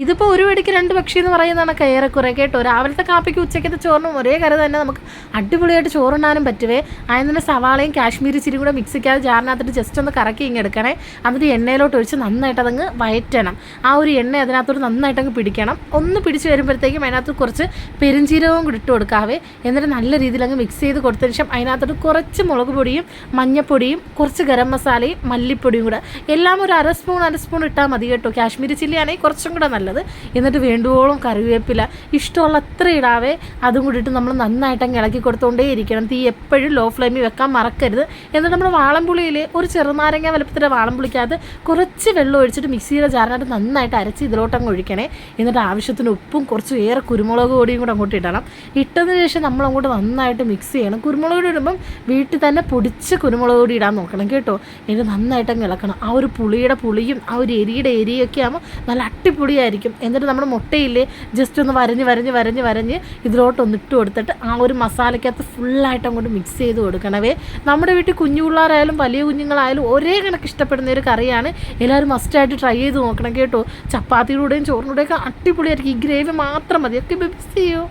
ഇതിപ്പോൾ ഒരു വെടിക്ക് രണ്ട് പക്ഷി എന്ന് പറയുന്നതാണ് ഏറെക്കുറെ കേട്ടോ. രാവിലത്തെ കാപ്പിക്ക് ഉച്ചയ്ക്കത്തെ ചോറിനും ഒരേ കറി തന്നെ നമുക്ക് അടിപൊളിയായിട്ട് ചോറുണ്ണാനും പറ്റുവേ. അതിന് തന്നെ സവാളയും കാശ്മീരി ചിരി കൂടെ മിക്സിക്കാതെ ജാറിനകത്തിട്ട് ജസ്റ്റ് ഒന്ന് കറക്കി ഇങ്ങ് എടുക്കണേ. എന്നിട്ട് എണ്ണയിലോട്ട് ഒഴിച്ച് നന്നായിട്ട് അതങ്ങ് വയറ്റണം. ആ ഒരു എണ്ണ അതിനകത്തോട്ട് നന്നായിട്ടങ്ങ് പിടിക്കണം. ഒന്ന് പിടിച്ച് വരുമ്പോഴത്തേക്കും അതിനകത്ത് കുറച്ച് പെരുംജീരകവും കൂടി ഇട്ട് കൊടുക്കാവേ. എന്നിട്ട് നല്ല രീതിയിൽ അങ്ങ് മിക്സ് ചെയ്ത് കൊടുത്തതിന് ശേഷം അതിനകത്തോട്ട് കുറച്ച് മുളക് പൊടിയും മഞ്ഞപ്പൊടിയും കുറച്ച് ഗരം മസാലയും മല്ലിപ്പൊടിയും കൂടെ എല്ലാം ഒരു അര സ്പൂൺ ഇട്ടാൽ മതി കേട്ടോ. കാശ്മീരി ചില്ലി ആണെങ്കിൽ കുറച്ചും കൂടെ നല്ലത്. എന്നിട്ട് വേണ്ടുവോളം കറിവേപ്പില ഇഷ്ടമുള്ള അത്ര ഇടാവേ. അതും കൂടിയിട്ട് നമ്മൾ നന്നായിട്ടങ്ങ് ഇളക്കി കൊടുത്തുകൊണ്ടേ ഇരിക്കണം. തീ എപ്പോഴും ലോ ഫ്ലെയിമിൽ വെക്കാൻ മറക്കരുത്. എന്നിട്ട് നമ്മൾ വാളംപുളിയിൽ ഒരു ചെറുനാരങ്ങ വലുപ്പത്തിൻ്റെ വാളംപുളിക്കകത്ത് കുറച്ച് വെള്ളം ഒഴിച്ചിട്ട് മിക്സിയുടെ ജാറിനകത്ത് നന്നായിട്ട് അരച്ച് ഇതിലോട്ടങ്ങ് ഒഴിക്കണേ. എന്നിട്ട് ആവശ്യത്തിന് ഉപ്പും കുറച്ച് ഏറെ കുരുമുളക് പൊടിയും കൂടെ അങ്ങോട്ട് ഇടണം. ഇട്ടതിന് ശേഷം നമ്മളങ്ങോട്ട് നന്നായിട്ട് മിക്സ് ചെയ്യണം. കുരുമുളക് പൊടി ഇടുമ്പം വീട്ടിൽ തന്നെ പൊടിച്ച് കുരുമുളക് പൊടി ഇടാൻ നോക്കണം കേട്ടോ. എന്നിട്ട് നന്നായിട്ടങ്ങ് ഇളക്കണം. ആ ഒരു പുളിയുടെ പുളിയും ആ ഒരു എരിയുടെ എരിയൊക്കെ ആകുമ്പോൾ നല്ല അടിപൊളിയായിരിക്കും. എന്നിട്ട് നമ്മൾ മുട്ടയില്ലേ ജസ്റ്റ് ഒന്ന് വരഞ്ഞ് ഇതിലോട്ടൊന്ന് ഇട്ട് കൊടുത്തിട്ട് ആ ഒരു മസാലയ്ക്കകത്ത് ഫുള്ളായിട്ട് അങ്ങോട്ട് മിക്സ് ചെയ്ത് കൊടുക്കണവേ. നമ്മുടെ വീട്ടിൽ കുഞ്ഞു പിള്ളേരായാലും വലിയ കുഞ്ഞുങ്ങളായാലും ഒരേ കണക്ക് ഇഷ്ടപ്പെടുന്ന ഒരു കറിയാണ്. എല്ലാവരും മസ്റ്റായിട്ട് ട്രൈ ചെയ്ത് നോക്കണം കേട്ടോ. ചപ്പാത്തിയുടെയും ചോറിനൂടെയൊക്കെ അടിപൊളിയായിരിക്കും. ഈ ഗ്രേവി മാത്രം മതി. ഒക്കെ മിക്സ് ചെയ്യൂ.